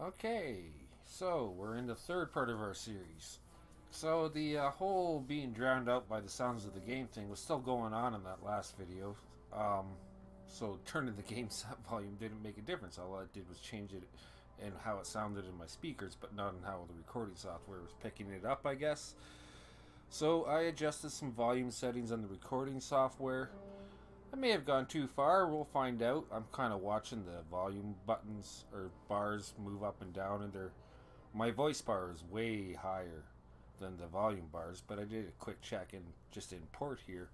Okay, so we're in the third part of our series. So the whole being drowned out by the sounds of the game thing was still going on in that last video. Um, so turning the game volume didn't make a difference. All I did was change it and how it sounded in my speakers, but not in how the recording software was picking it up, I guess. So I adjusted some volume settings on the recording software. I may have gone too far, we'll find out. I'm kind of watching the volume buttons or bars move up and down, and my voice bar is way higher than the volume bars, but I did a quick check and just import here,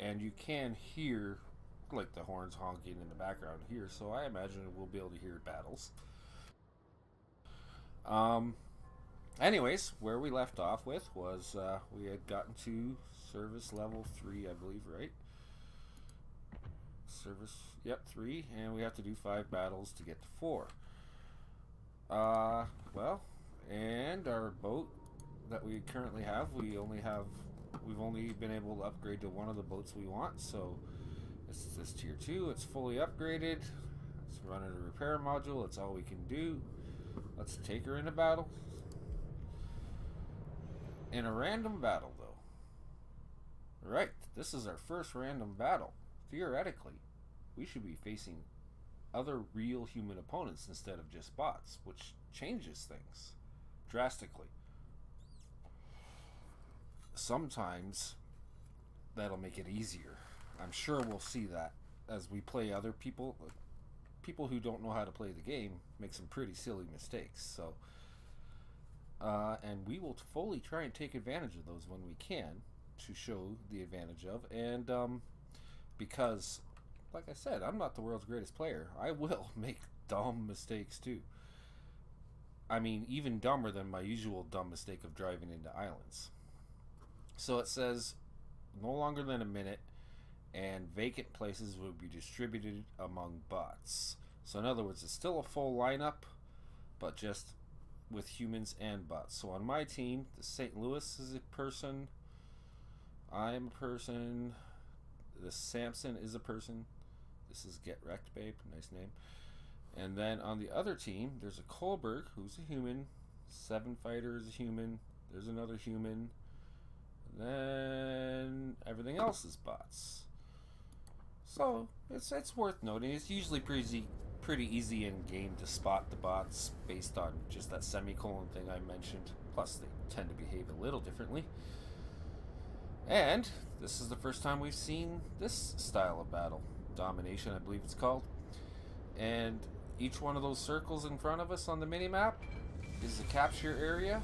and you can hear like the horns honking in the background here, so I imagine we'll be able to hear battles. Anyways, where we left off with was we had gotten to service level 3, I believe, right? Service, yep, 3, and we have to do 5 battles to get to 4. Well, and our boat that we currently have, we've only been able to upgrade to one of the boats we want, so it's this tier 2, it's fully upgraded, it's running a repair module, that's all we can do. Let's take her in a battle. In a random battle, though. Right, this is our first random battle. Theoretically, we should be facing other real human opponents instead of just bots, which changes things drastically. Sometimes that'll make it easier. I'm sure we'll see that as we play other people. People who don't know how to play the game make some pretty silly mistakes. So, and we will fully try and take advantage of those when we can to show the advantage of. And because, like I said, I'm not the world's greatest player. I will make dumb mistakes too. I mean, even dumber than my usual dumb mistake of driving into islands. So it says no longer than a minute, and vacant places will be distributed among bots. So in other words, it's still a full lineup, but just with humans and bots. So on my team, the St. Louis is a person, I'm a person, the Samson is a person, this is Get Wrecked Babe, nice name. And then on the other team, there's a Kohlberg, who's a human, 7 Fighter is a human, there's another human, and then everything else is bots. So it's worth noting. It's usually pretty easy in game to spot the bots based on just that semicolon thing I mentioned. Plus, they tend to behave a little differently. And this is the first time we've seen this style of battle, domination, I believe it's called. And each one of those circles in front of us on the minimap is the capture area.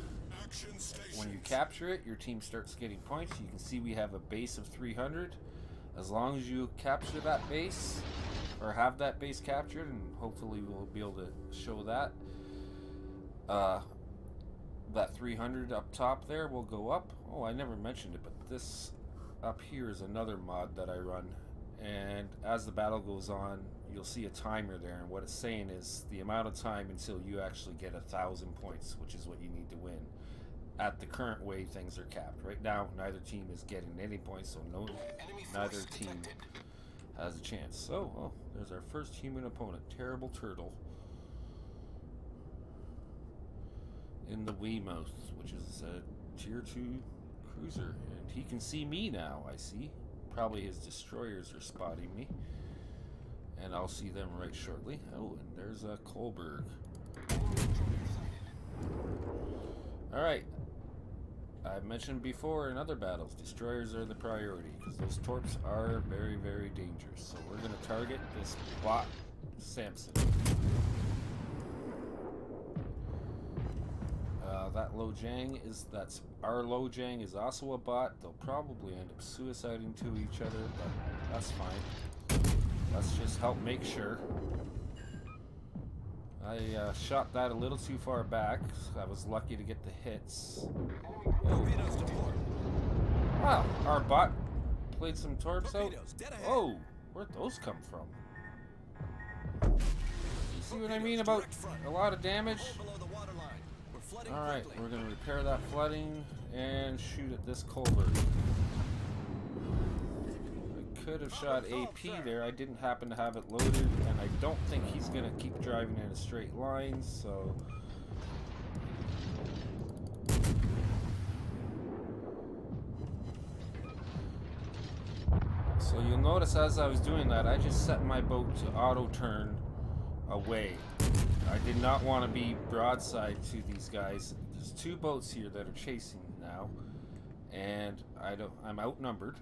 When you capture it, your team starts getting points. You can see we have a base of 300. As long as you capture that base, or have that base captured, and hopefully we'll be able to show that, that 300 up top there will go up. Oh, I never mentioned it, but this up here is another mod that I run, and as the battle goes on, you'll see a timer there, and what it's saying is the amount of time until you actually get 1,000 points, which is what you need to win. At the current way things are capped. Right now, neither team is getting any points, so neither team has a chance. So, oh, there's our first human opponent, Terrible Turtle, in the Weymouth, which is a tier 2 cruiser, and he can see me now. I see. Probably his destroyers are spotting me, and I'll see them right shortly. Oh, and there's a Kohlberg. All right. I've mentioned before in other battles, destroyers are the priority because those torps are very, very dangerous. So we're going to target this bot, Samson. That that's our Lojang is also a bot. They'll probably end up suiciding to each other, but that's fine. Let's just help make sure. I shot that a little too far back. I was lucky to get the hits. Oh. Wow, our bot played some torps out. Oh, where'd those come from? You see what I mean about a lot of damage? Alright, we're going to repair that flooding and shoot at this culvert. I could have shot AP there. I didn't happen to have it loaded, and I don't think he's going to keep driving in a straight line, so... So you'll notice as I was doing that, I just set my boat to auto-turn away. I did not want to be broadside to these guys. There's two boats here that are chasing now, and I'm outnumbered,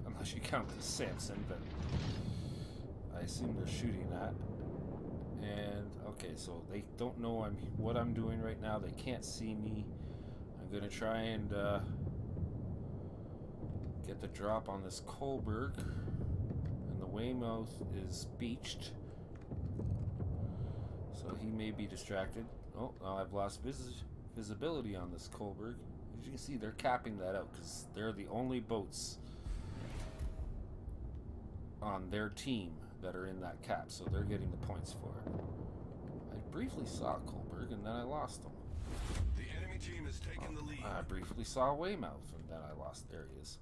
unless you count the Samson, but I assume they're shooting at. And okay, so they don't know what I'm doing right now. They can't see me. I'm gonna try and get the drop on this Kohlberg, and the Weymouth is beached, so he may be distracted. Oh, now I've lost visibility on this Kohlberg. As you can see, they're capping that out because they're the only boats on their team that are in that cap, so they're getting the points for it. I briefly saw Kohlberg and then I lost him. The enemy team has taken the lead. I briefly saw Weymouth and then I lost. There he is.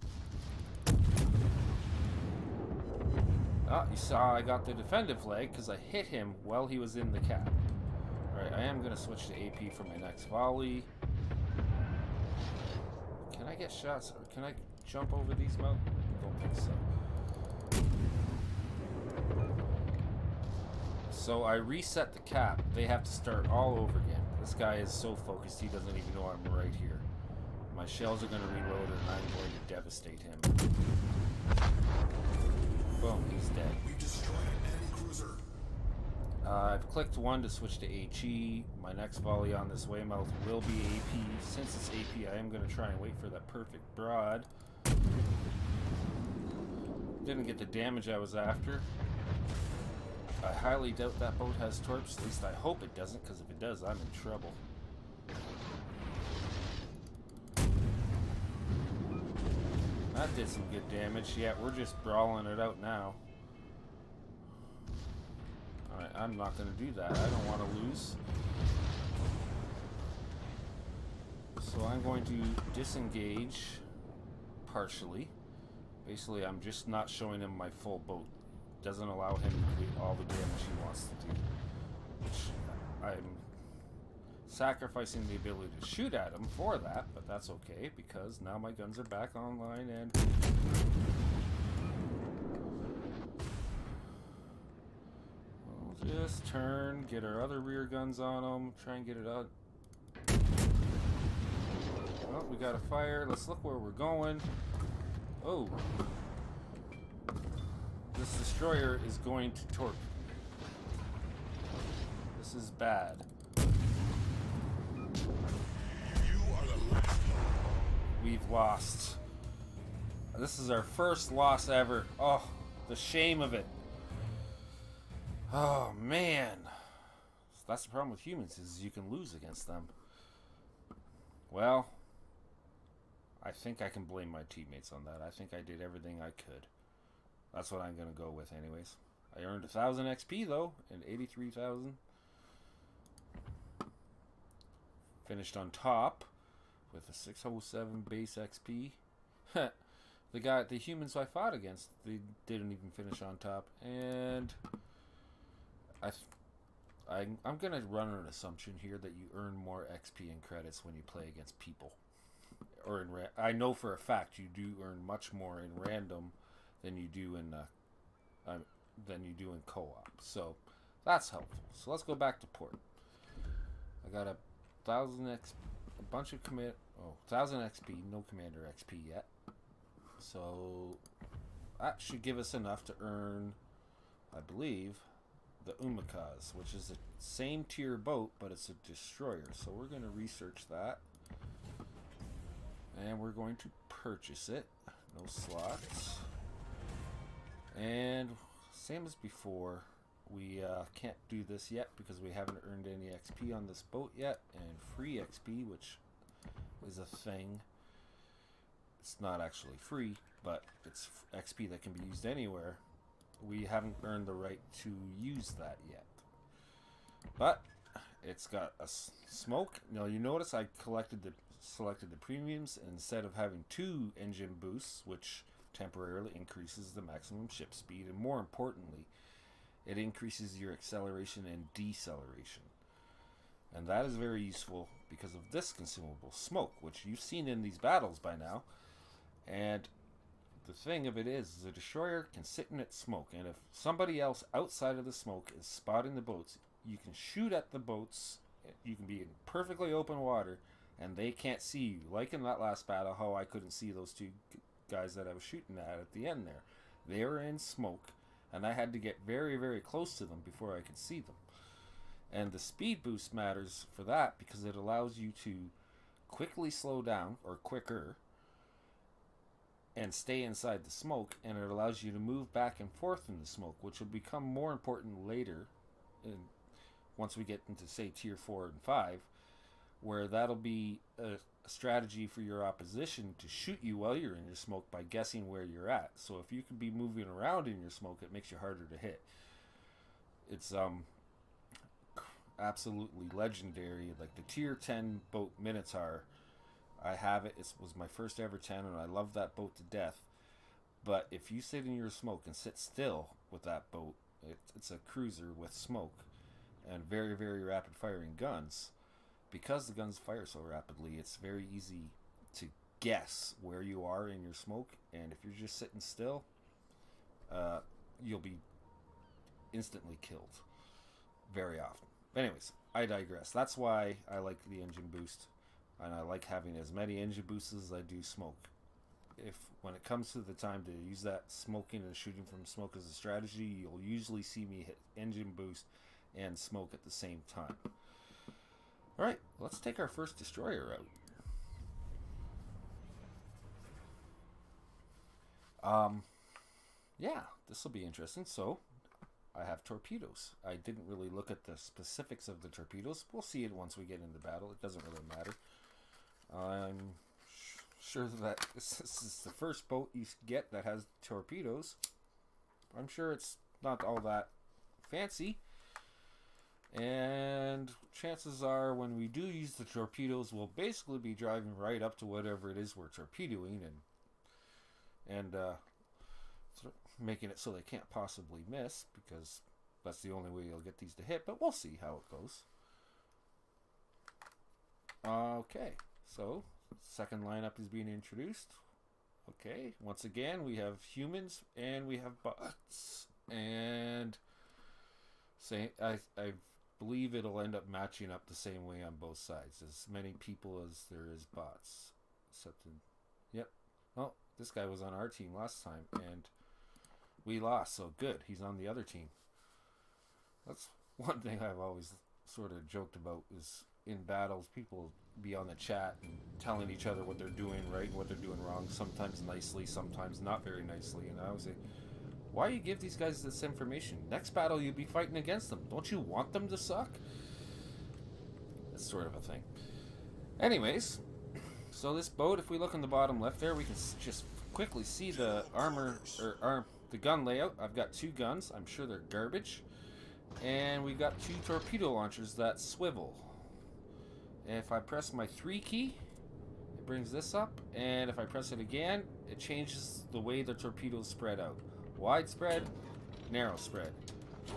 Ah, you saw I got the defensive flag because I hit him while he was in the cap. Alright, I am going to switch to AP for my next volley. Can I get shots? Or can I jump over these mountains? I don't think so. So I reset the cap. They have to start all over again. This guy is so focused he doesn't even know I'm right here. My shells are going to reload and I'm going to devastate him. Boom, he's dead. We've destroyed an enemy cruiser. I've clicked 1 to switch to HE. My next volley on this Weymouth will be AP. Since it's AP, I am going to try and wait for that perfect broad. Didn't get the damage I was after. I highly doubt that boat has torps. At least I hope it doesn't, because if it does, I'm in trouble. That did some good damage. Yeah, we're just brawling it out now. Alright, I'm not going to do that. I don't want to lose. So I'm going to disengage partially. Basically, I'm just not showing him my full boat. Doesn't allow him to do all the damage he wants to do. Which I'm sacrificing the ability to shoot at him for that, but that's okay because now my guns are back online and we'll just turn, get our other rear guns on him, try and get it out. Well, we got a fire. Let's look where we're going. Oh. This destroyer is going to torp. This is bad. We've lost. This is our first loss ever. Oh, the shame of it. Oh, man. That's the problem with humans, is you can lose against them. Well, I think I can blame my teammates on that. I think I did everything I could. That's what I'm going to go with anyways. I earned 1,000 XP though, and 83,000. Finished on top with a 607 base XP. The humans I fought against, they didn't even finish on top. And I'm going to run an assumption here that you earn more XP and credits when you play against people. Or I know for a fact you do earn much more in random than you do in co-op. So that's helpful. So let's go back to port. I got 1,000 XP, a bunch of 1,000 XP, no commander XP yet. So that should give us enough to earn, I believe, the Umakaz, which is the same tier boat, but it's a destroyer. So we're going to research that. And we're going to purchase it. No slots. And same as before, we can't do this yet because we haven't earned any XP on this boat yet. And free XP, which is a thing. It's not actually free, but it's XP that can be used anywhere. We haven't earned the right to use that yet. But it's got a smoke. Now you notice I selected the premiums instead of having 2 engine boosts, which temporarily increases the maximum ship speed, and more importantly, it increases your acceleration and deceleration. And that is very useful because of this consumable, smoke, which you've seen in these battles by now. And the thing of it is the destroyer can sit in its smoke, and if somebody else outside of the smoke is spotting the boats, you can shoot at the boats. You can be in perfectly open water, and they can't see you. Like in that last battle, how I couldn't see those two guys that I was shooting at the end there. They were in smoke, and I had to get very, very close to them before I could see them. And the speed boost matters for that because it allows you to quickly slow down, or quicker, and stay inside the smoke, and it allows you to move back and forth in the smoke, which will become more important later once we get into, say, tier 4 and 5, where that'll be a strategy for your opposition to shoot you while you're in your smoke by guessing where you're at. So if you can be moving around in your smoke, it makes you harder to hit. It's absolutely legendary. Like the tier 10 boat Minotaur, I have it. It was my first ever 10, and I love that boat to death. But if you sit in your smoke and sit still with that boat, it's a cruiser with smoke and very, very rapid firing guns. Because the guns fire so rapidly, it's very easy to guess where you are in your smoke, and if you're just sitting still, you'll be instantly killed very often. But anyways, I digress. That's why I like the engine boost, and I like having as many engine boosts as I do smoke. If when it comes to the time to use that smoking and shooting from smoke as a strategy, you'll usually see me hit engine boost and smoke at the same time. Alright, let's take our first destroyer out. Yeah, this will be interesting. So, I have torpedoes. I didn't really look at the specifics of the torpedoes. We'll see it once we get into battle. It doesn't really matter. I'm sure that this is the first boat you get that has torpedoes. I'm sure it's not all that fancy. And chances are when we do use the torpedoes, we'll basically be driving right up to whatever it is we're torpedoing and making it so they can't possibly miss, because that's the only way you'll get these to hit. But we'll see how it goes. Okay, so second lineup is being introduced. Okay, once again we have humans and we have bots, and I believe it'll end up matching up the same way on both sides. As many people as there is bots. Yep. Oh, this guy was on our team last time, and we lost, so good. He's on the other team. That's one thing I've always sort of joked about, is in battles, people be on the chat and telling each other what they're doing right and what they're doing wrong, sometimes nicely, sometimes not very nicely. And I always say, why you give these guys this information? Next battle you'll be fighting against them. Don't you want them to suck? That's sort of a thing. Anyways, so this boat, if we look in the bottom left there, we can just quickly see the the gun layout. I've got two guns. I'm sure they're garbage. And we've got two torpedo launchers that swivel. And if I press my 3 key, it brings this up. And if I press it again, it changes the way the torpedoes spread out. Wide spread, narrow spread.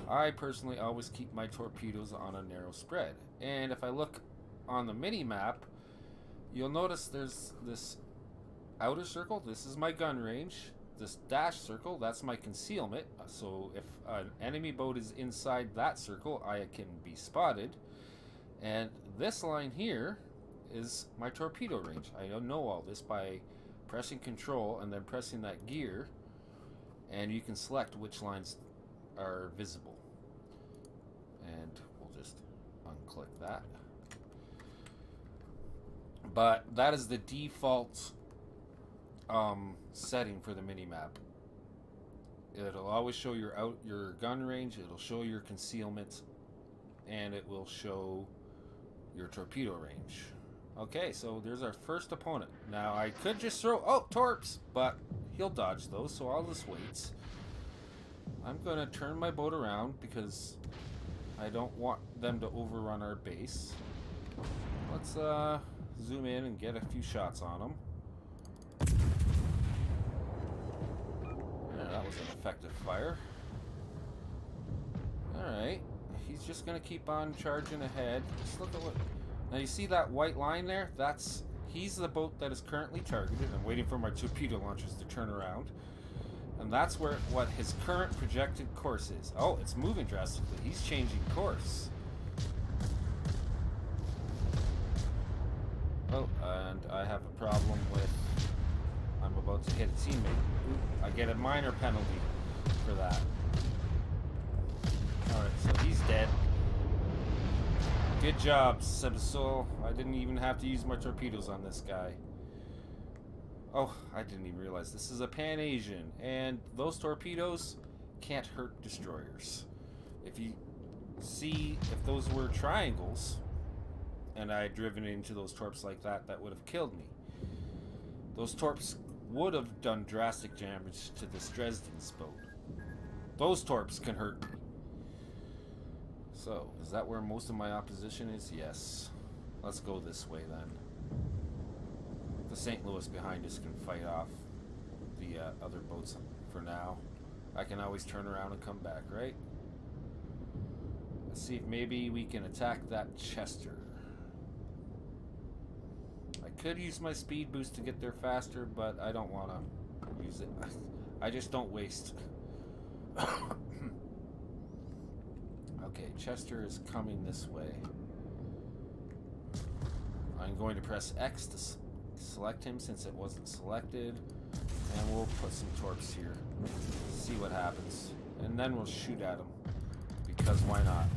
I personally always keep my torpedoes on a narrow spread. And if I look on the mini map, you'll notice there's this outer circle. This is my gun range. This dash circle, that's my concealment. So if an enemy boat is inside that circle, I can be spotted. And this line here is my torpedo range. I know all this by pressing control and then pressing that gear. And you can select which lines are visible. And we'll just unclick that. But that is the default setting for the minimap. It'll always show your gun range, it'll show your concealment, and it will show your torpedo range. Okay, so there's our first opponent. Now I could just throw torps, but he'll dodge those, so I'll just wait. I'm gonna turn my boat around because I don't want them to overrun our base. Let's zoom in and get a few shots on them. that was an effective fire. Alright. He's just going to keep on charging ahead. Just look at what... Now you see that white line there? He's the boat that is currently targeted. I'm waiting for my torpedo launchers to turn around. And that's what his current projected course is. Oh, it's moving drastically. He's changing course. Oh, and I have a problem with... I'm about to hit a teammate. Ooh, I get a minor penalty for that. Alright, so he's dead. Good job, Sebasol. I didn't even have to use my torpedoes on this guy. Oh, I didn't even realize this is a Pan-Asian, and those torpedoes can't hurt destroyers. If you see, if those were triangles, and I had driven into those torps like that, that would have killed me. Those torps would have done drastic damage to this Dresden's boat. Those torps can hurt me. So, is that where most of my opposition is? Yes. Let's go this way then. The St. Louis behind us can fight off the other boats for now. I can always turn around and come back, right? Let's see if maybe we can attack that Chester. I could use my speed boost to get there faster, but I don't want to use it. I just don't waste. Okay, Chester is coming this way. I'm going to press X to select him since it wasn't selected. And we'll put some torps here. See what happens. And then we'll shoot at him. Because why not?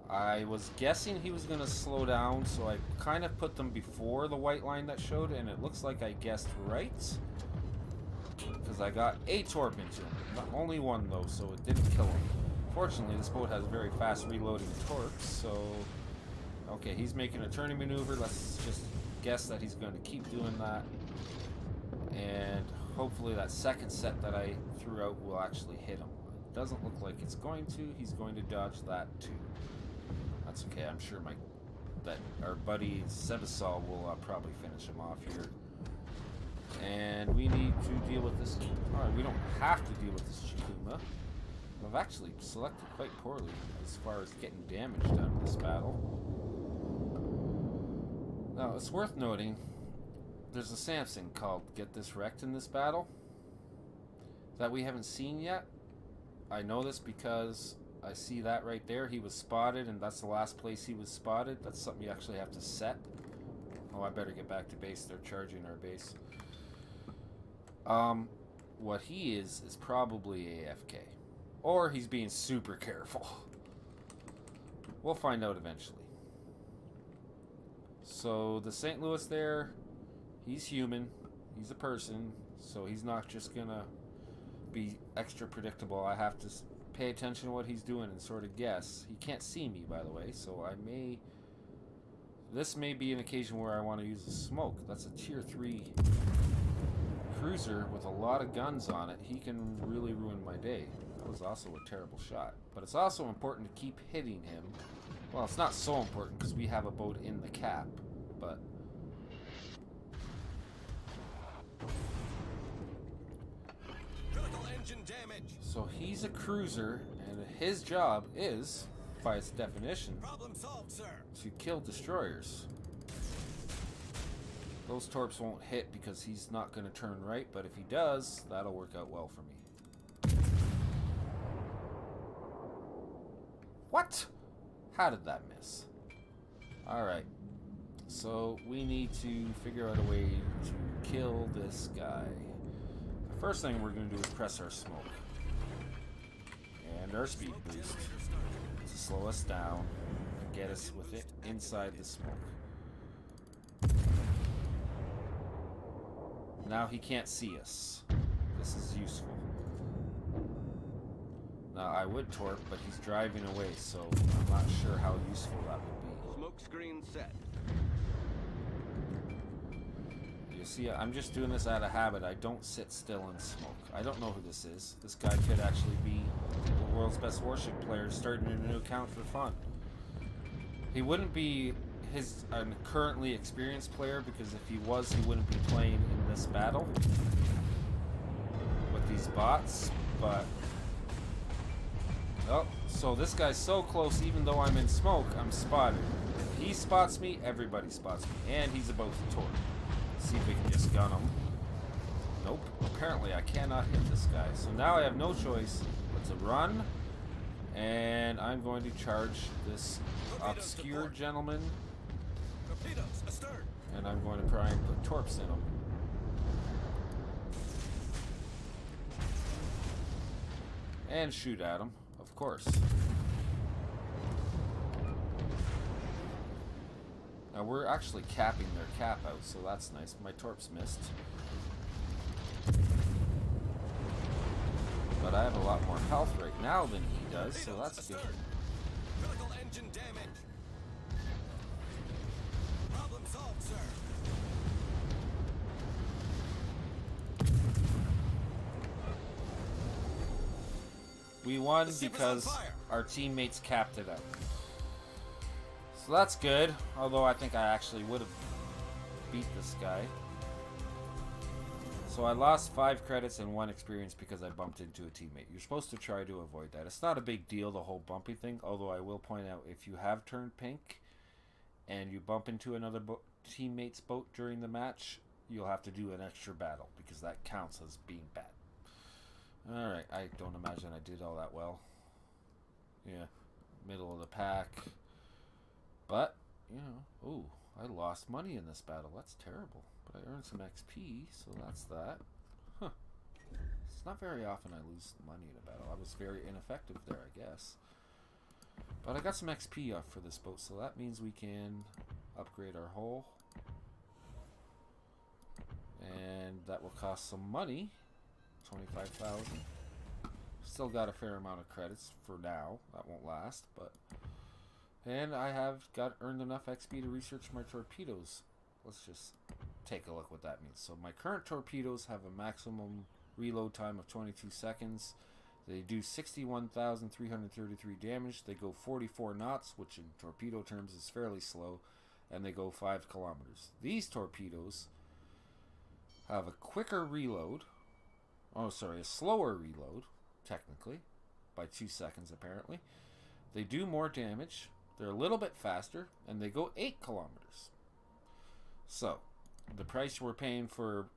I was guessing he was going to slow down, so I kind of put them before the white line that showed, and it looks like I guessed right. Because I got a torp into him. Not only one, though, so it didn't kill him. Fortunately, this boat has very fast reloading torps, so... Okay, he's making a turning maneuver. Let's just guess that he's going to keep doing that. And hopefully that second set that I threw out will actually hit him. It doesn't look like it's going to. He's going to dodge that, too. That's okay. I'm sure that our buddy Sebasol will probably finish him off here. And we need to deal with this. Alright, we don't have to deal with this Chikuma. I've actually selected quite poorly as far as getting damaged out of this battle. Now, it's worth noting, there's a Samson called Get This Wrecked in this battle that we haven't seen yet. I know this because I see that right there. He was spotted, and that's the last place he was spotted. That's something you actually have to set. Oh, I better get back to base. They're charging our base. What he is probably AFK. Or he's being super careful. We'll find out eventually. So, the St. Louis there, he's human. He's a person. So, he's not just gonna be extra predictable. I have to pay attention to what he's doing and sort of guess. He can't see me, by the way, so I may... This may be an occasion where I want to use a smoke. That's a tier 3 cruiser with a lot of guns on it. He can really ruin my day. That was also a terrible shot. But it's also important to keep hitting him. Well, it's not so important because we have a boat in the cap, but... So he's a cruiser, and his job is, by its definition, Problem solved, sir. to kill destroyers. Those torps won't hit because he's not going to turn right, but if he does, that'll work out well for me. What? How did that miss? Alright. So we need to figure out a way to kill this guy. The first thing we're going to do is press our smoke. And our speed boost to slow us down and get us with it inside the smoke. Now he can't see us. This is useful. Now I would torp, but he's driving away, so I'm not sure how useful that would be. Smoke screen set. You see, I'm just doing this out of habit. I don't sit still and smoke. I don't know who this is. This guy could actually be the world's best warship player starting a new account for fun. He wouldn't be a currently experienced player, because if he was, he wouldn't be playing in this battle with these bots. But oh, so this guy's so close, even though I'm in smoke, I'm spotted. If he spots me, everybody spots me. And he's about to torp. Let's see if we can just gun him. Nope. Apparently I cannot hit this guy. So now I have no choice but to run. And I'm going to charge this obscure gentleman. And I'm going to try and put torps in him. And shoot at him, of course. Now we're actually capping their cap out, so that's nice. My torps missed. But I have a lot more health right now than he does, so that's good. Critical engine damage. Problem solved, sir. We won because our teammates capped it out. So that's good, although I think I actually would have beat this guy. So I lost 5 credits and 1 experience because I bumped into a teammate. You're supposed to try to avoid that. It's not a big deal, the whole bumping thing, although I will point out, if you have turned pink and you bump into another teammate's boat during the match, you'll have to do an extra battle because that counts as being bad. Alright, I don't imagine I did all that well. Yeah, middle of the pack. But, you know, ooh, I lost money in this battle. That's terrible. But I earned some XP, so that's that. Huh. It's not very often I lose money in a battle. I was very ineffective there, I guess. But I got some XP off for this boat, so that means we can upgrade our hull. And that will cost some money. 25,000. Still got a fair amount of credits for now. That won't last, but... And I have earned enough XP to research my torpedoes. Let's just take a look what that means. So my current torpedoes have a maximum reload time of 22 seconds. They do 61,333 damage. They go 44 knots, which in torpedo terms is fairly slow. And they go 5 kilometers. These torpedoes have a quicker reload. Oh, sorry, a slower reload, technically, by 2 seconds apparently. They do more damage. They're a little bit faster, and they go 8 kilometers. So, the price we're paying for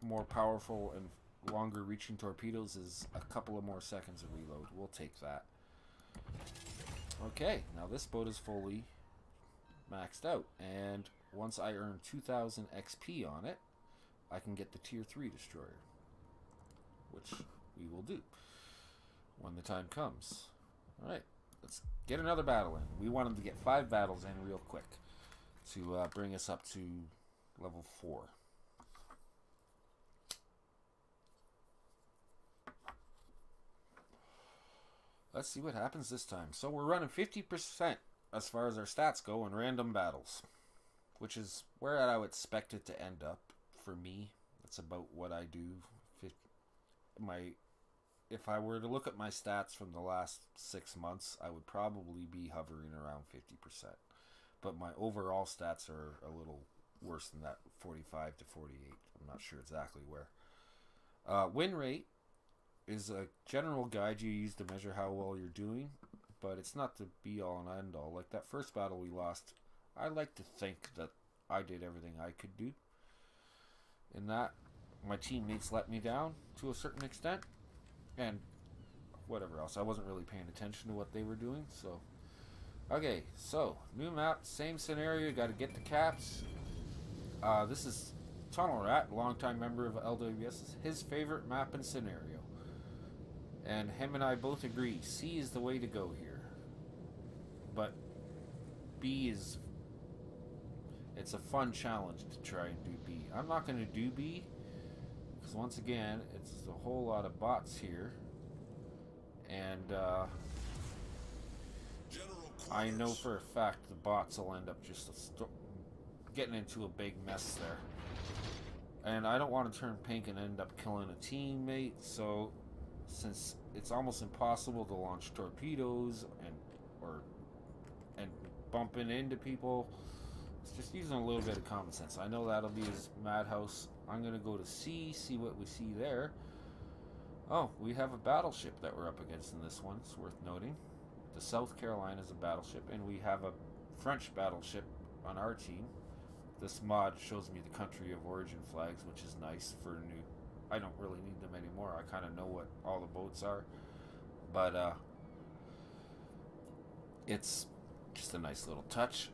more powerful and longer reaching torpedoes is a couple of more seconds of reload. We'll take that. Okay, now this boat is fully maxed out, and once I earn 2,000 XP on it, I can get the Tier 3 destroyer, which we will do when the time comes. Alright, let's get another battle in. We wanted to get 5 battles in real quick to bring us up to level 4. Let's see what happens this time. So we're running 50% as far as our stats go in random battles, which is where I would expect it to end up for me. That's about what I do. If I were to look at my stats from the last 6 months, I would probably be hovering around 50%. But my overall stats are a little worse than that, 45 to 48. I'm not sure exactly where. Win rate is a general guide you use to measure how well you're doing, but it's not the be-all and end-all. Like that first battle we lost, I like to think that I did everything I could do. In that, my teammates let me down to a certain extent, and whatever else. I wasn't really paying attention to what they were doing, so... Okay, so, new map, same scenario, got to get the caps. This is Tunnel Rat, longtime member of LWS, his favorite map and scenario. And him and I both agree, C is the way to go here. But B is... It's a fun challenge to try and do B. I'm not going to do B, because once again, it's a whole lot of bots here. And I know for a fact the bots will end up just getting into a big mess there. And I don't want to turn pink and end up killing a teammate, so since it's almost impossible to launch torpedoes and bumping into people, It's just using a little bit of common sense. I know that'll be his madhouse. I'm going to go to C, see what we see there. Oh, we have a battleship that we're up against in this one. It's worth noting. The South Carolina is a battleship, and we have a French battleship on our team. This mod shows me the country of origin flags, which is nice for new. I don't really need them anymore. I kind of know what all the boats are. But it's just a nice little touch.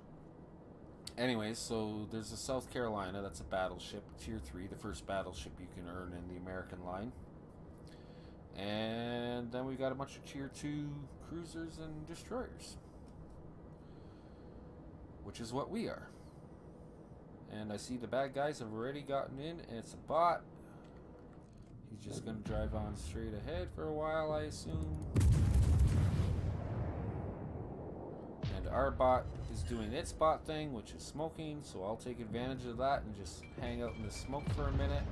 Anyways, so there's a South Carolina. That's a battleship, Tier 3, the first battleship you can earn in the American line. And then we got a bunch of Tier 2 cruisers and destroyers, which is what we are. And I see the bad guys have already gotten in, and it's a bot. He's just going to drive on straight ahead for a while, I assume. And our bot is doing its bot thing, which is smoking, so I'll take advantage of that and just hang out in the smoke for a minute.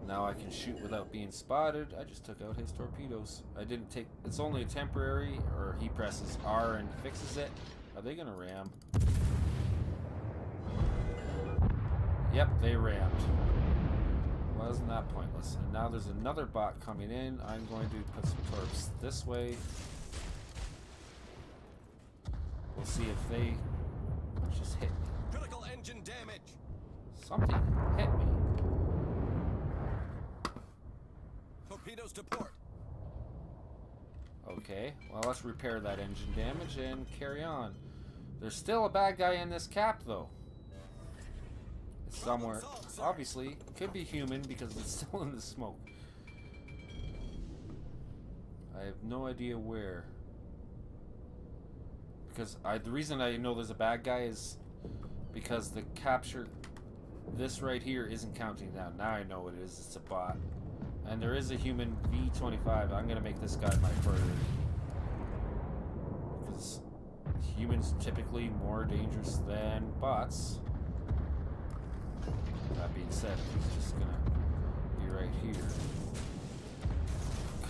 Now I can shoot without being spotted. I just took out his torpedoes. I didn't take... It's only a temporary, or he presses R and fixes it. Are they gonna ram? Yep, they rammed. Wasn't that pointless? And now there's another bot coming in. I'm going to put some torps this way. We'll see if they just hit me. Critical engine damage. Something hit me. Torpedoes to port. Okay, well, let's repair that engine damage and carry on. There's still a bad guy in this cap, though. It's somewhere. Obviously, it could be human because it's still in the smoke. I have no idea where. Because the reason I know there's a bad guy is because the capture, this right here isn't counting down. Now I know what it is. It's a bot. And there is a human V-25. I'm going to make this guy my priority. Because humans are typically more dangerous than bots. That being said, he's just going to be right here.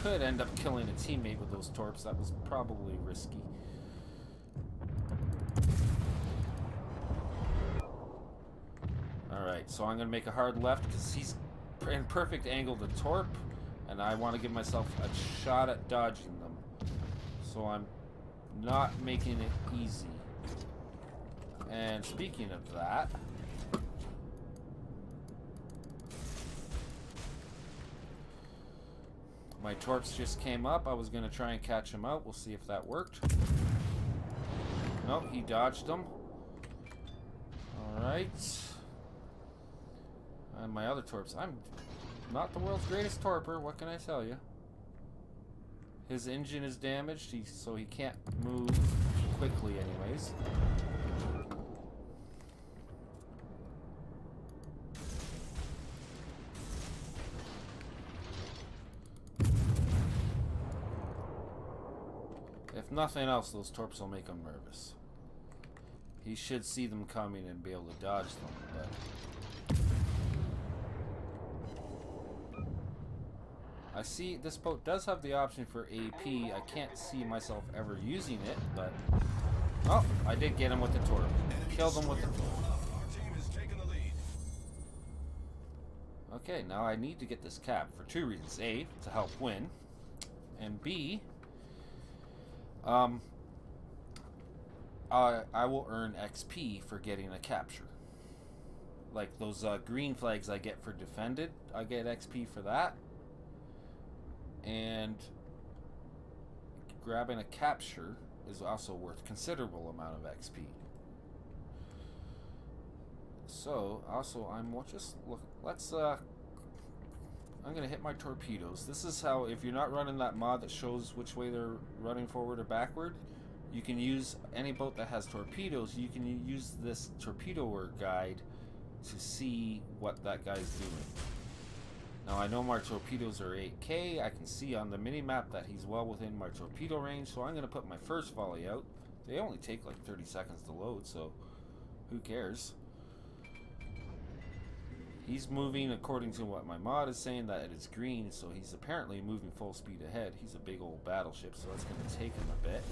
Could end up killing a teammate with those torps. That was probably risky. Alright, so I'm going to make a hard left because he's in perfect angle to torp, and I want to give myself a shot at dodging them. So I'm not making it easy. And speaking of that, my torps just came up. I was going to try and catch him out. We'll see if that worked. Nope, he dodged them. Alright. And my other torps. I'm not the world's greatest torper. What can I tell you? His engine is damaged, so he can't move quickly anyways. If nothing else, those torps will make him nervous. He should see them coming and be able to dodge them, but... I see this boat does have the option for AP. I can't see myself ever using it, but... Oh, I did get him with the torp. Killed him with the torp. Our team is taking the lead. Okay, now I need to get this cap for two reasons. A, to help win. And B, I will earn XP for getting a capture. Like those green flags I get for defended, I get XP for that. And grabbing a capture is also worth considerable amount of XP. So, also, I'm gonna hit my torpedoes. This is how, if you're not running that mod that shows which way they're running forward or backward, you can use any boat that has torpedoes. You can use this torpedoer guide to see what that guy's doing. Now I know my torpedoes are 8K. I can see on the mini-map that he's well within my torpedo range, so I'm going to put my first volley out. They only take like 30 seconds to load, so who cares? He's moving according to what my mod is saying, that it is green, so he's apparently moving full speed ahead. He's a big old battleship, so that's going to take him a bit.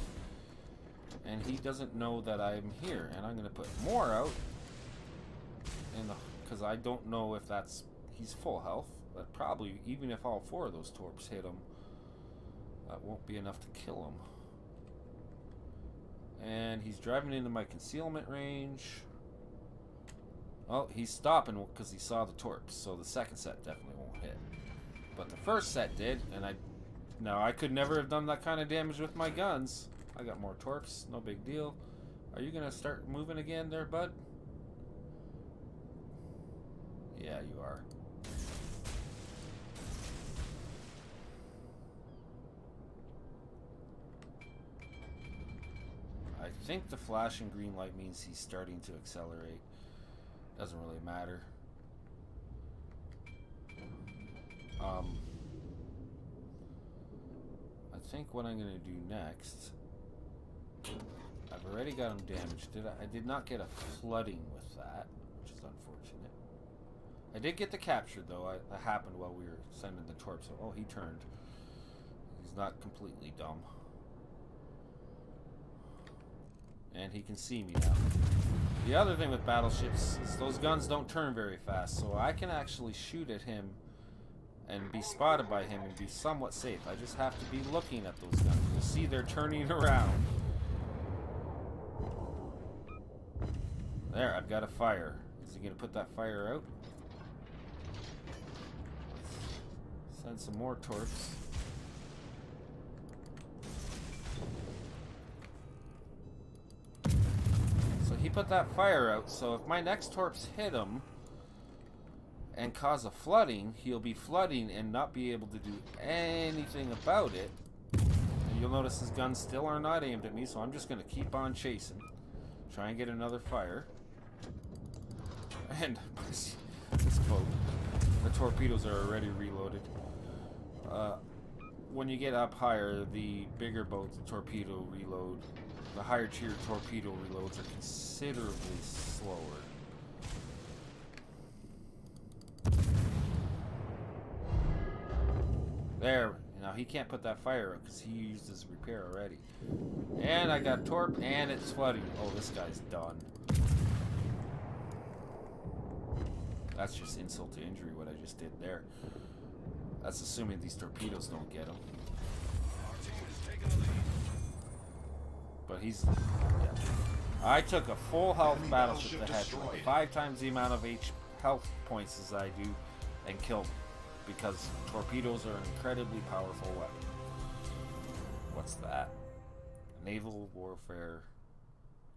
And he doesn't know that I'm here. And I'm going to put more out. Because I don't know if that's... He's full health. But probably, even if all 4 of those torps hit him, that won't be enough to kill him. And he's driving into my concealment range. Oh, he's stopping because he saw the torps. So the second set definitely won't hit. But the first set did. And I could never have done that kind of damage with my guns. I got more torps. No big deal. Are you going to start moving again there, bud? Yeah, you are. I think the flashing green light means he's starting to accelerate. Doesn't really matter. I think what I'm going to do next... I've already got him damaged. I did not get a flooding with that, which is unfortunate. I did get the capture, though. That happened while we were sending the torps. Oh, he turned. He's not completely dumb. And he can see me now. The other thing with battleships is those guns don't turn very fast, so I can actually shoot at him and be spotted by him and be somewhat safe. I just have to be looking at those guns. You'll see they're turning around. There, I've got a fire. Is he going to put that fire out? Send some more torps. So he put that fire out, so if my next torps hit him and cause a flooding, he'll be flooding and not be able to do anything about it. And you'll notice his guns still are not aimed at me, so I'm just going to keep on chasing. Try and get another fire. And this boat, the torpedoes are already reloaded. When you get up higher, the bigger boats torpedo reload. The higher tier torpedo reloads are considerably slower. There. Now he can't put that fire out because he used his repair already. And I got torp and it's flooding. Oh, this guy's done. That's just insult to injury what I just did there. That's assuming these torpedoes don't get him. Our team is taking the lead. But he's... Yeah. I took a full health battleship that had 5 times the amount of health points as I do and killed him. Because torpedoes are an incredibly powerful weapon. What's that? Naval Warfare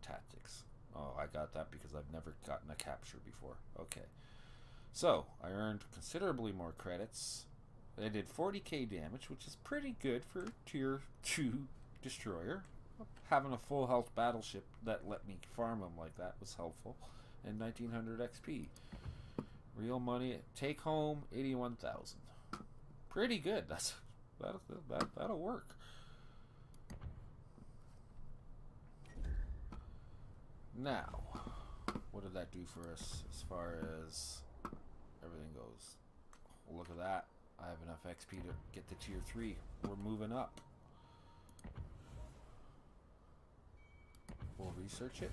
Tactics. Oh, I got that because I've never gotten a capture before. Okay. So, I earned considerably more credits. I did 40k damage, which is pretty good for tier 2 destroyer. Having a full health battleship that let me farm them like that was helpful. And 1900 XP. Real money, take home 81,000. Pretty good. That'll work. Now, what did that do for us as far as everything goes? Well, look at that. I have enough XP to get to tier 3. We're moving up. We'll research it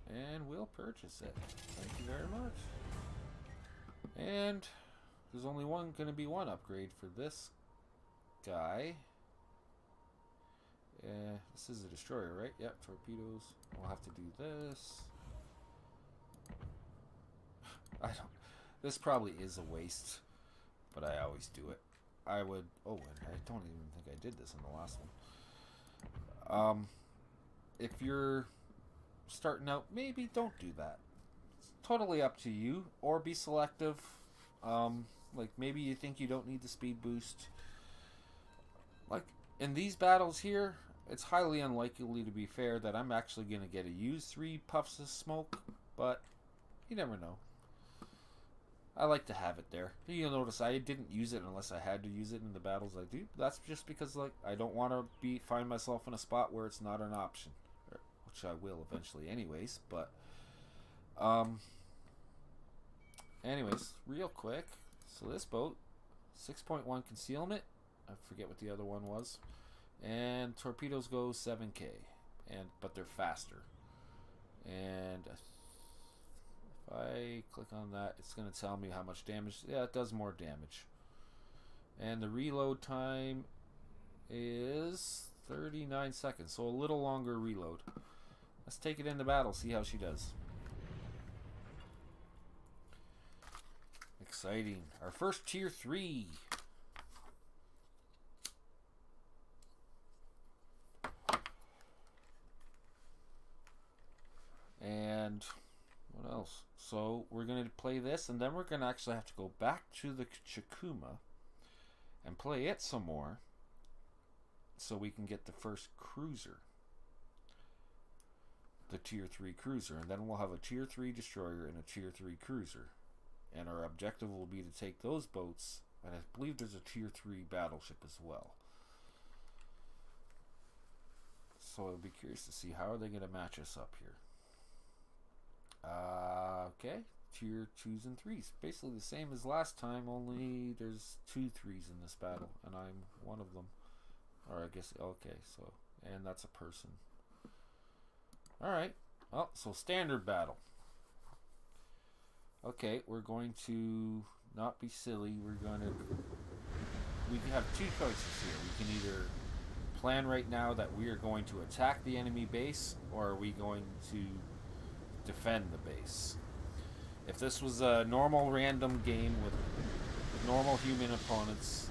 and we'll purchase it. Thank you very much. And there's only going to be one upgrade for this guy. This is a destroyer, right? Yep, torpedoes. We'll have to do this. This probably is a waste, but I always do it. I would... Oh, and I don't even think I did this in the last one. If you're starting out, maybe don't do that. It's totally up to you, or be selective. Like maybe you think you don't need the speed boost. Like in these battles here, it's highly unlikely, to be fair, that I'm actually going to get a use 3 puffs of smoke, but you never know. I like to have it there. You'll notice I didn't use it unless I had to use it in the battles I do. That's just because like I don't want to find myself in a spot where it's not an option, which I will eventually anyways. But anyways, real quick. So this boat, 6.1 concealment. I forget what the other one was. And torpedoes go 7k. but they're faster. And if I click on that, it's going to tell me how much damage. Yeah, it does more damage. And the reload time is 39 seconds, so a little longer reload. Let's take it into battle, see how she does. Exciting. Our first tier 3. And what else? So we're going to play this, and then we're going to actually have to go back to the Chikuma and play it some more so we can get the first cruiser. The tier 3 cruiser. And then we'll have a tier 3 destroyer and a tier 3 cruiser. And our objective will be to take those boats, and I believe there's a tier 3 battleship as well. So I'll be curious to see how are they going to match us up here. Okay, tier 2s and 3s. Basically the same as last time, only there's 2 3s in this battle, and I'm one of them. Or I guess, okay, so, and that's a person. Alright, well, so standard battle. Okay, we're going to not be silly. We can have two choices here. We can either plan right now that we are going to attack the enemy base, or are we going to defend the base. If this was a normal random game with normal human opponents,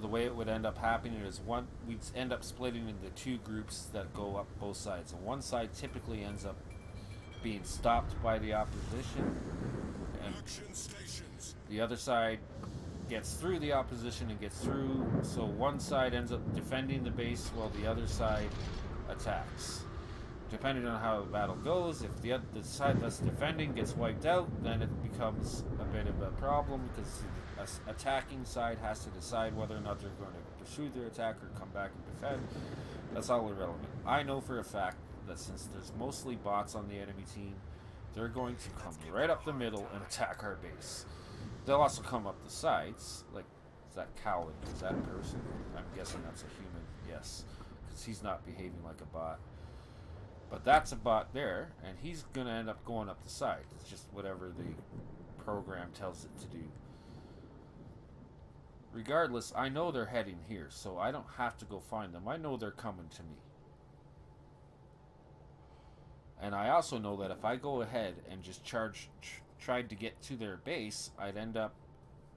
the way it would end up happening is we'd end up splitting into 2 groups that go up both sides. And one side typically ends up being stopped by the opposition, and the other side gets through the opposition and gets through. So one side ends up defending the base while the other side attacks. Depending on how the battle goes, if the side that's defending gets wiped out, then it becomes a bit of a problem, because the attacking side has to decide whether or not they're going to pursue their attack or come back and defend. That's all irrelevant. I know for a fact that since there's mostly bots on the enemy team, they're going to come right up the middle and attack our base. They'll also come up the sides, like, is that Coward? Is that a person? I'm guessing that's a human, yes, because he's not behaving like a bot. But that's a bot there, and he's going to end up going up the side. It's just whatever the program tells it to do. Regardless, I know they're heading here, so I don't have to go find them. I know they're coming to me. And I also know that if I go ahead and just tried to get to their base, I'd end up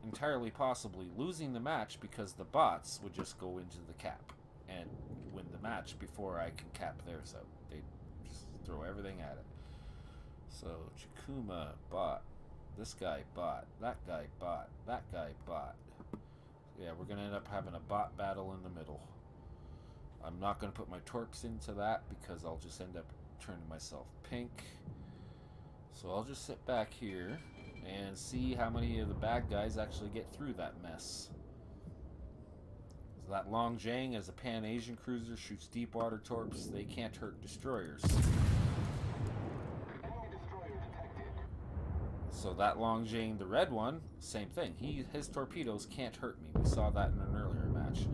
entirely possibly losing the match, because the bots would just go into the cap and win the match before I can cap theirs out. They'd just throw everything at it. So, Chikuma, bot. This guy, bot. That guy, bot. That guy, bot. Yeah, we're going to end up having a bot battle in the middle. I'm not going to put my torps into that, because I'll just end up turning myself pink. So I'll just sit back here and see how many of the bad guys actually get through that mess. So that Long Jang is a Pan-Asian cruiser, shoots deep water torps. They can't hurt destroyers. So that Long Jang, the red one, same thing. His torpedoes can't hurt me. We saw that in an earlier match.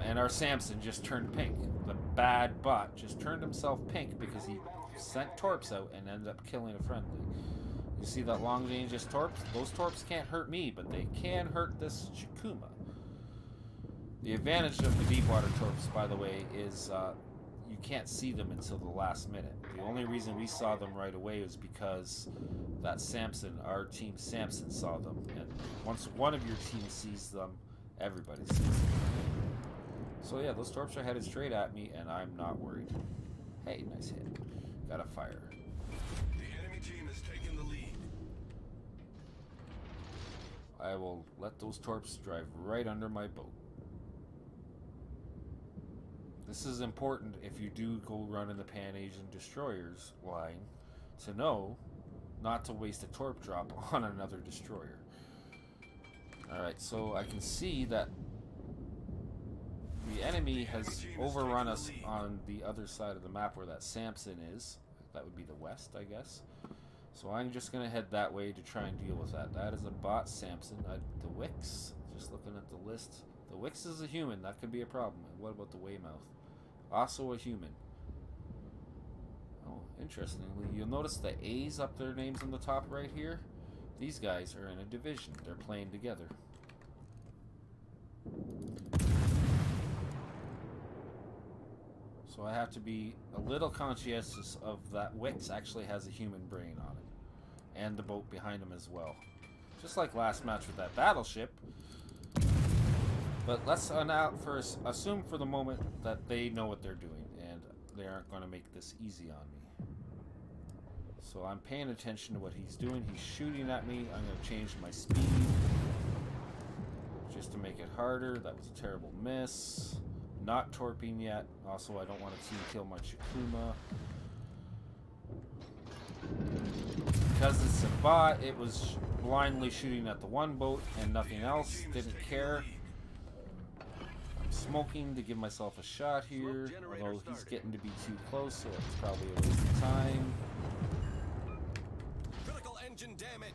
And our Samson just turned pink. The bad bot just turned himself pink because he sent torps out and ended up killing a friendly. You see that long range torps? Those torps can't hurt me, but they can hurt this Chikuma. The advantage of the deep water torps, by the way, is you can't see them until the last minute. The only reason we saw them right away is because that Samson, our team Samson, saw them. And once one of your team sees them, everybody sees them. So yeah, those torps are headed straight at me, and I'm not worried. Hey, nice hit. Got a fire. The enemy team has taken the lead. I will let those torps drive right under my boat. This is important if you do go run in the Pan-Asian destroyers line, to know not to waste a torp drop on another destroyer. Alright, so I can see that the enemy has overrun us on the other side of the map where that Samson is. That would be the west, I guess. So I'm just going to head that way to try and deal with that. That is a bot Samson. The Wicks, just looking at the list, The Wix is a human. That could be a problem. And what about the Weymouth? Also a human. Oh, interestingly, you'll notice the A's up their names on the top right here. These guys are in a division. They're playing together. So I have to be a little conscientious of that Wix actually has a human brain on it. And the boat behind him as well. Just like last match with that battleship. But let's assume for the moment that they know what they're doing. And they aren't going to make this easy on me. So I'm paying attention to what he's doing. He's shooting at me. I'm going to change my speed. Just to make it harder. That was a terrible miss. Not torping yet. Also, I don't want to see him kill my Chikuma. Because it's a bot, it was blindly shooting at the one boat and nothing else. Didn't care. I'm smoking to give myself a shot here. Although he's getting to be too close, so it's probably a waste of time. Critical engine damage.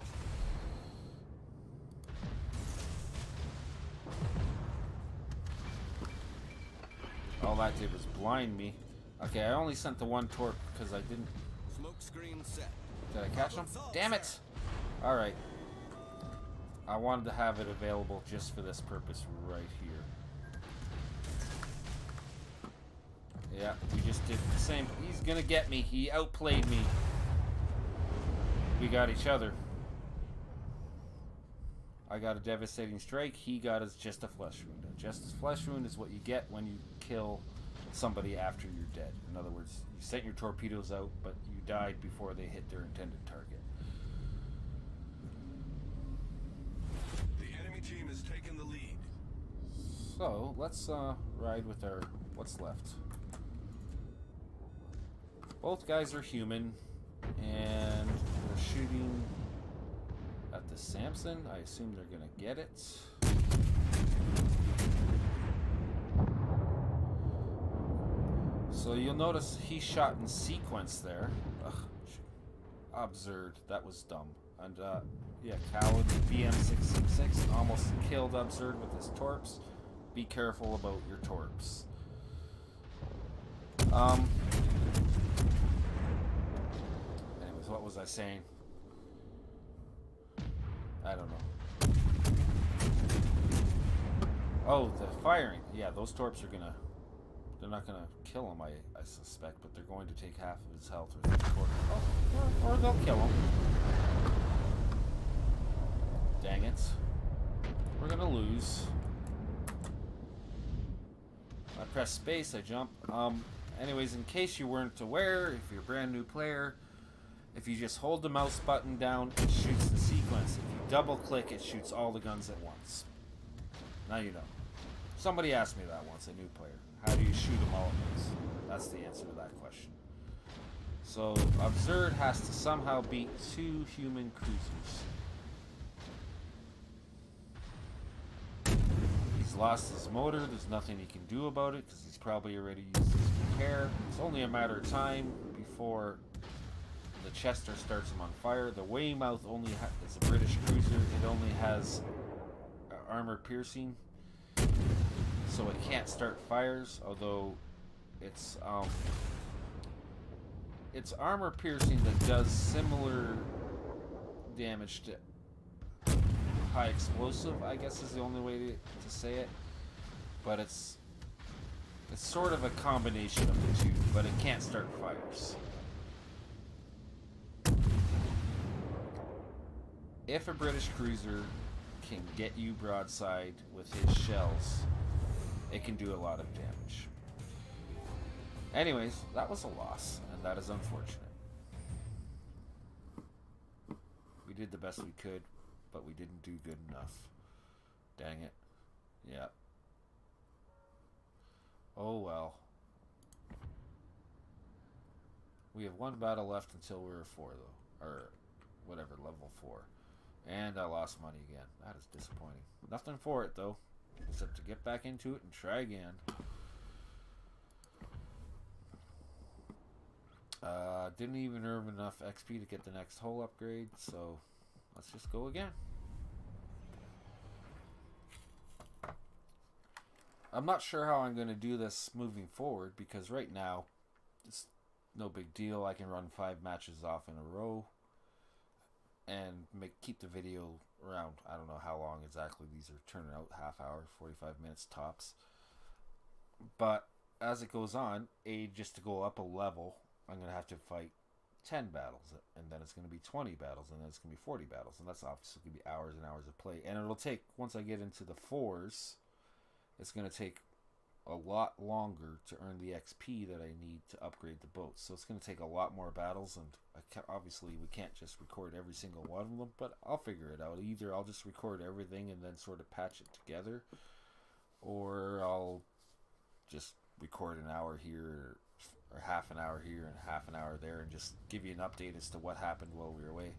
All that did was blind me. Okay, I only sent the one torp because I didn't... Smoke screen set. Did I catch him? Damn it! Alright. I wanted to have it available just for this purpose right here. Yeah, we just did the same. He's gonna get me. He outplayed me. We got each other. I got a devastating strike. He got us just a flesh wound. A just a flesh wound is what you get when you kill somebody after you're dead. In other words, you sent your torpedoes out, but you died before they hit their intended target. The enemy team has taken the lead. So let's ride with our what's left. Both guys are human, and they're shooting at the Samson. I assume they're gonna get it. So you'll notice he shot in sequence there. Ugh, absurd. That was dumb. And yeah, Coward BM666 almost killed Absurd with his torps. Be careful about your torps. Anyways, what was I saying? I don't know. Oh, the firing. Yeah, those torps are gonna... They're not gonna kill him, I suspect, but they're going to take half of his health or 3/4. Oh, or they'll kill him. Dang it. We're gonna lose. I press space, I jump. Anyways, in case you weren't aware, if you're a brand new player, if you just hold the mouse button down, it shoots the sequence. If you double click, it shoots all the guns at once. Now you know. Somebody asked me that once, a new player. How do you shoot them all at once? That's the answer to that question. So, Absurd has to somehow beat 2 human cruisers. He's lost his motor. There's nothing he can do about it because he's probably already used his repair. It's only a matter of time before the Chester starts him on fire. The Weymouth only it's a British cruiser. It only has armor piercing, so it can't start fires. Although it's armor piercing that does similar damage to high explosive, I guess is the only way to say it. But it's sort of a combination of the two, but it can't start fires. If a British cruiser can get you broadside with his shells, it can do a lot of damage. Anyways, that was a loss, and that is unfortunate. We did the best we could, but we didn't do good enough. Dang it. Yeah. Oh well. We have one battle left until we're a 4, though. Or whatever, level 4. And I lost money again. That is disappointing. Nothing for it, though, except to get back into it and try again. Didn't even earn enough XP to get the next hull upgrade, so let's just go again. I'm not sure how I'm going to do this moving forward because right now it's no big deal. I can run 5 matches off in a row and keep the video around. I don't know how long exactly these are turning out, half hour, 45 minutes tops. But as it goes on, just to go up a level, I'm going to have to fight 10 battles, and then it's going to be 20 battles, and then it's going to be 40 battles, and that's obviously going to be hours and hours of play. And it'll take, once I get into the 4s, it's going to take a lot longer to earn the XP that I need to upgrade the boats. So it's going to take a lot more battles, and obviously we can't just record every single one of them, but I'll figure it out. Either I'll just record everything and then sort of patch it together, or I'll just record an hour here or half an hour here and half an hour there and just give you an update as to what happened while we were away.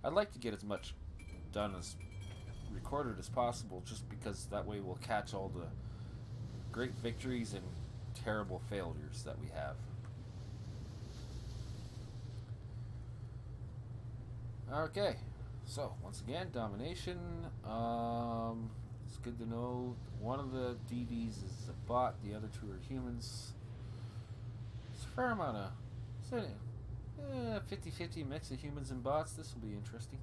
I'd like to get as much done as recorded as possible, just because that way we'll catch all the great victories and terrible failures that we have. Okay, so once again, domination. It's good to know one of the DDs is a bot, the other 2 are humans. It's a fair amount of 50-50 mix of humans and bots. This will be interesting.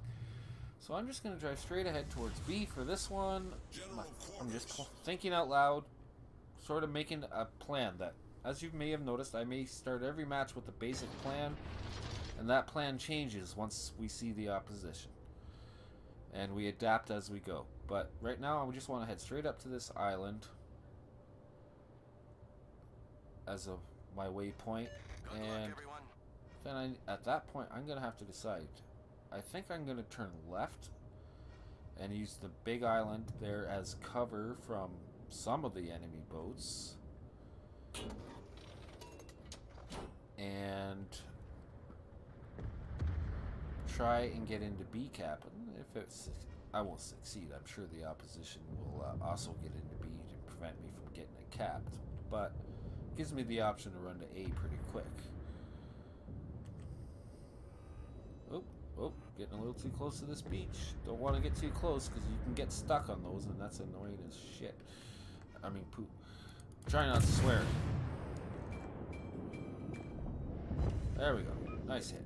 So I'm just going to drive straight ahead towards B for this one. I'm just thinking out loud, sort of making a plan that, as you may have noticed, I may start every match with the basic plan, and that plan changes once we see the opposition. And we adapt as we go. But right now I just want to head straight up to this island as my waypoint. And then at that point I'm going to have to decide. I think I'm going to turn left and use the big island there as cover from some of the enemy boats. And try and get into B cap. If I won't succeed, I'm sure the opposition will also get into B to prevent me from getting it capped, but it gives me the option to run to A pretty quick. Oh, getting a little too close to this beach. Don't want to get too close because you can get stuck on those, and that's annoying as shit. I mean, poop. Try not to swear. There we go. Nice hit.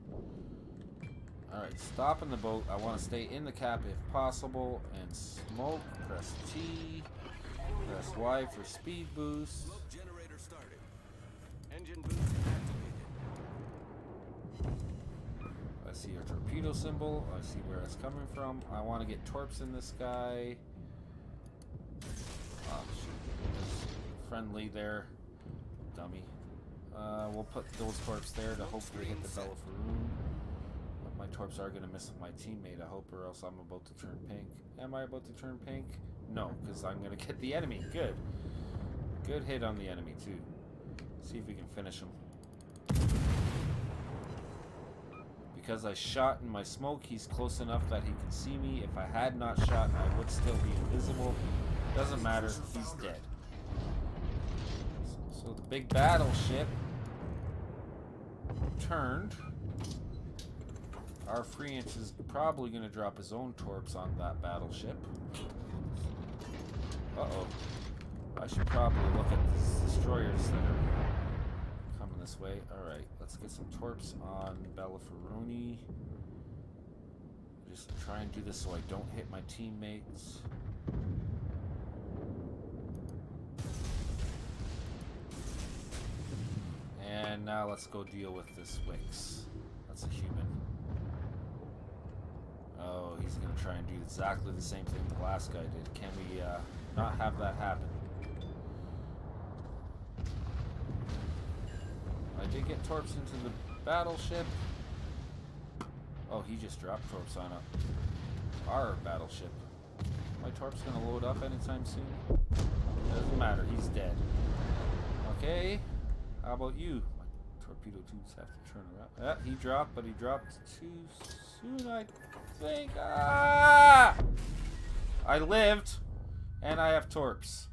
Alright, stop in the boat. I want to stay in the cap if possible. And smoke. Press T. Press Y for speed boost. Smoke generator started. Engine boost activated. I see a torpedo symbol. I see where it's coming from. I want to get torps in this guy. Oh, shoot. Friendly there. Dummy. We'll put those torps there to hopefully hit the Bella Faroon. My torps are going to miss my teammate, I hope, or else I'm about to turn pink. Am I about to turn pink? No, because I'm going to get the enemy. Good. Good hit on the enemy, too. See if we can finish him. Because I shot in my smoke, he's close enough that he can see me. If I had not shot, I would still be invisible. Doesn't matter. He's dead. So the big battleship turned. Our free inch is probably going to drop his own torps on that battleship. Uh-oh. I should probably look at these destroyers that are coming this way. Alright, let's get some torps on Bella Faroon. Just try and do this so I don't hit my teammates. And now let's go deal with this Wix. That's a human. Oh, he's going to try and do exactly the same thing the last guy did. Can we not have that happen? I did get torps into the battleship. Oh, he just dropped torps on our battleship. My torp's going to load up anytime soon? Doesn't matter, he's dead. Okay, how about you? My torpedo tubes have to turn around. He dropped, but he dropped too soon, I think. Ah! I lived, and I have torps.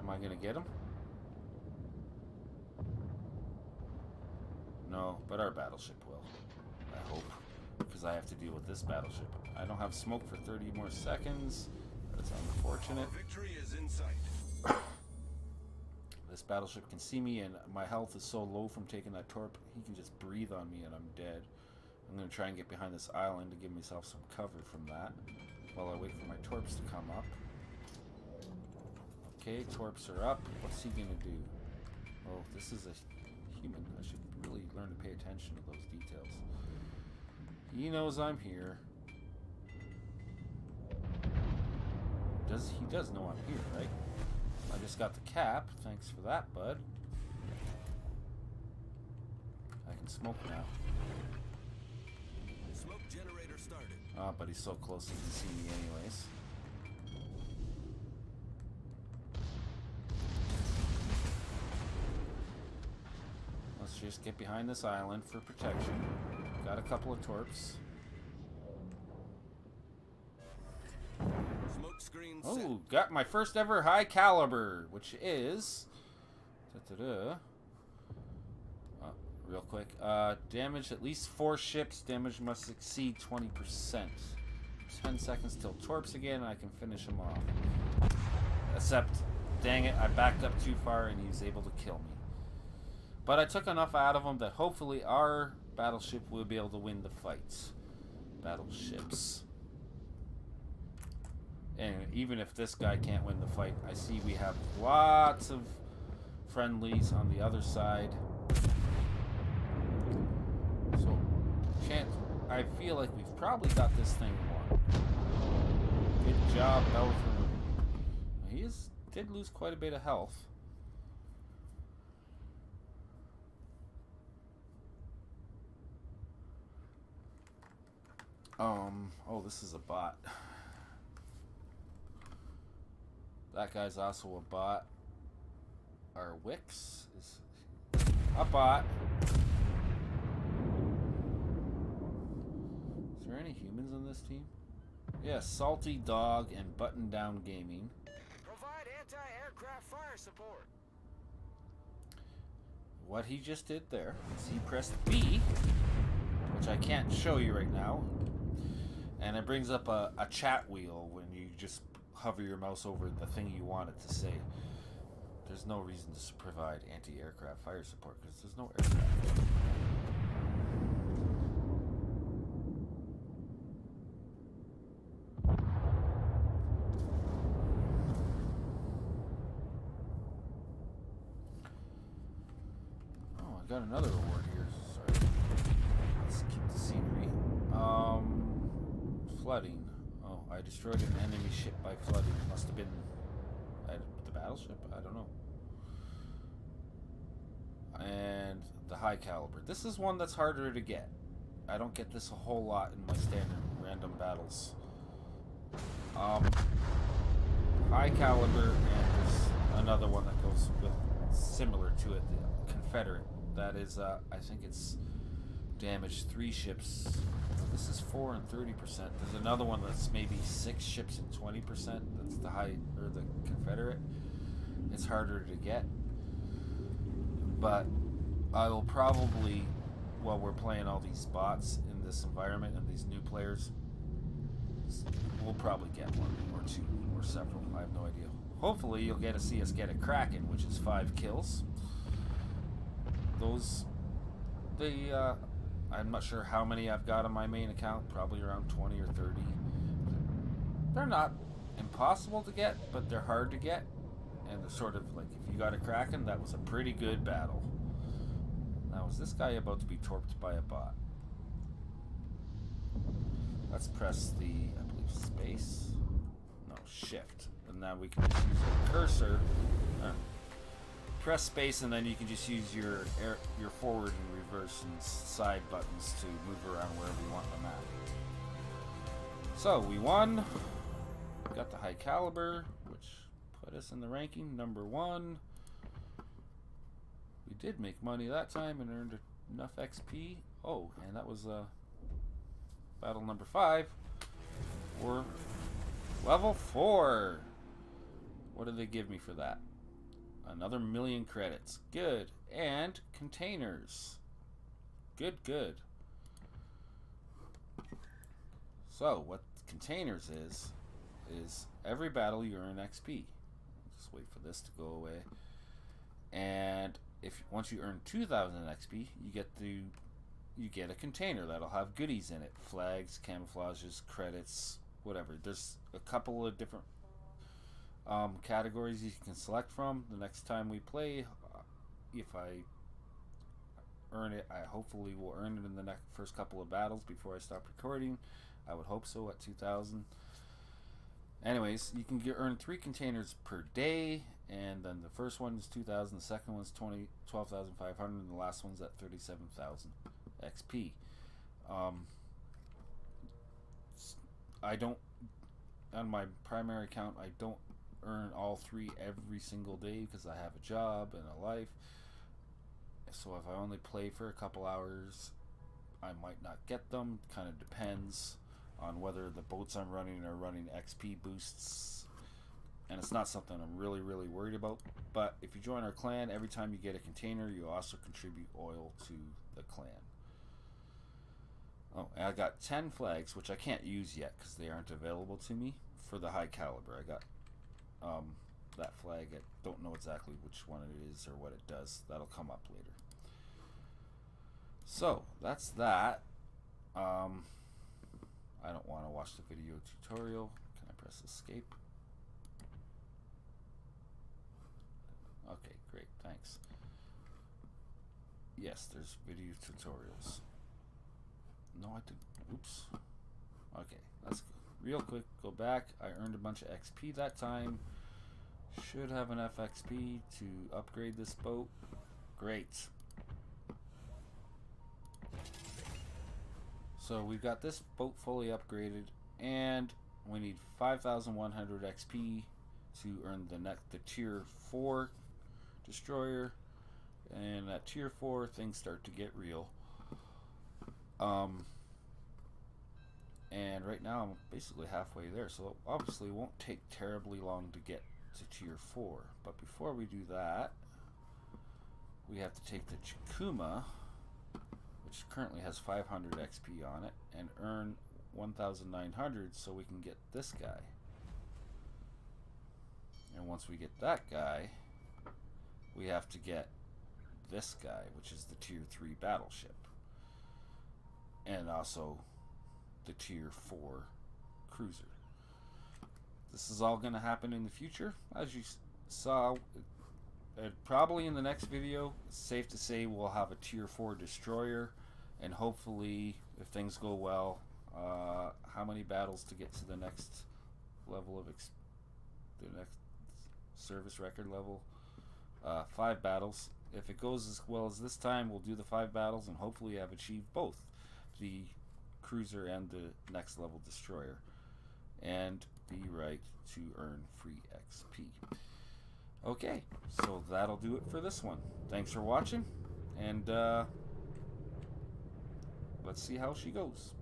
Am I gonna get him? No, but our battleship will. I hope. Because I have to deal with this battleship. I don't have smoke for 30 more seconds. That's unfortunate. Victory is in sight. This battleship can see me, and my health is so low from taking that torp, he can just breathe on me and I'm dead. I'm going to try and get behind this island to give myself some cover from that while I wait for my torps to come up. Okay, torps are up. What's he going to do? Oh, this is a human. I should really learn to pay attention to those details. He knows I'm here. He does know I'm here, right? I just got the cap. Thanks for that, bud. I can smoke now. Smoke generator started. Ah, but he's so close he can see me anyways. Let's just get behind this island for protection. Got a couple of torps. Smoke screen Oh, set. got my first ever high caliber, which is... real quick. Damage at least 4 ships. Damage must exceed 20%. 10 seconds till torps again, and I can finish him off. Except, dang it, I backed up too far and he was able to kill me. But I took enough out of him that hopefully our battleship will be able to win the fights. Battleships. And even if this guy can't win the fight, I see we have lots of friendlies on the other side. So, I feel like we've probably got this thing won. Good job, Belgium. He did lose quite a bit of health. Oh, this is a bot. That guy's also a bot. Our Wix is a bot. Is there any humans on this team? Yes, Salty Dog and Button Down Gaming. Provide anti-aircraft fire support. What he just did there is he pressed B, which I can't show you right now, and it brings up a chat wheel when you just hover your mouse over the thing you want it to say. There's no reason to provide anti-aircraft fire support because there's no aircraft. Oh, I got another award here. Sorry. Let's keep the scenery. Flooding. Oh, I destroyed an enemy ship by flooding. Must have been the battleship? I don't know. And the high caliber. This is one that's harder to get. I don't get this a whole lot in my standard random battles. High caliber, and there's another one that goes with similar to it, the Confederate. That is, I think it's damaged 3 ships. This is 4 and 30%. There's another one that's maybe 6 ships and 20%. That's the high, or the Confederate. It's harder to get. But I will probably, while we're playing all these bots in this environment and these new players, we'll probably get 1 or 2 or several. I have no idea. Hopefully you'll get to see us get a Kraken, which is 5 kills. Those, I'm not sure how many I've got on my main account, probably around 20 or 30. They're not impossible to get, but they're hard to get. And they're sort of like, if you got a Kraken, that was a pretty good battle. Now, is this guy about to be torped by a bot? Let's press the, I believe, space. No, shift. And now we can just use our cursor. Press space, and then you can just use your forward and reverse and side buttons to move around wherever you want on the map. So we won. Got the high caliber, which put us in the ranking number 1. We did make money that time and earned enough XP. Oh, and that was battle number 5 for level 4. What did they give me for that? Another 1,000,000 credits. Good. And containers. Good, good. So, what containers is every battle you earn XP. Just wait for this to go away. And if once you earn 2,000 XP, you get a container that'll have goodies in it: flags, camouflages, credits, whatever. There's a couple of different categories you can select from. The next time we play, if I earn it, I hopefully will earn it in the first couple of battles before I stop recording. I would hope so at 2,000. Anyways, you can earn 3 containers per day, and then the first one is 2,000, the second one's 12,500, and the last one's at 37,000 XP. I don't, on my primary account, I don't earn all 3 every single day because I have a job and a life. So if I only play for a couple hours, I might not get them. Kind of depends on whether the boats I'm running are running XP boosts, and it's not something I'm really worried about. But if you join our clan, every time you get a container, you also contribute oil to the clan. Oh, and I got 10 flags, which I can't use yet because they aren't available to me for the high caliber. I got that flag. I don't know exactly which one it is or what it does. That'll come up later. So that's that. I don't want to watch the video tutorial. Can I press escape? Okay, great, thanks. Yes, there's video tutorials. No, I didn't. Oops. Okay, let's go. Real quick, go back. I earned a bunch of XP that time. Should have enough XP to upgrade this boat. Great. So we've got this boat fully upgraded, and we need 5,100 XP to earn the tier 4 destroyer. And at tier 4, things start to get real. And right now I'm basically halfway there, so obviously it won't take terribly long to get to tier 4. But before we do that, we have to take the Chikuma, which currently has 500 XP on it, and earn 1,900 so we can get this guy. And once we get that guy, we have to get this guy, which is the tier 3 battleship, and also the tier 4 cruiser. This is all going to happen in the future. As you saw, probably in the next video, it's safe to say we'll have a tier 4 destroyer, and hopefully, if things go well, how many battles to get to the next level of the next service record level? 5 battles. If it goes as well as this time, we'll do the 5 battles and hopefully have achieved both the cruiser and the next level destroyer, and be right to earn free XP. Okay, so that'll do it for this one. Thanks for watching, and let's see how she goes.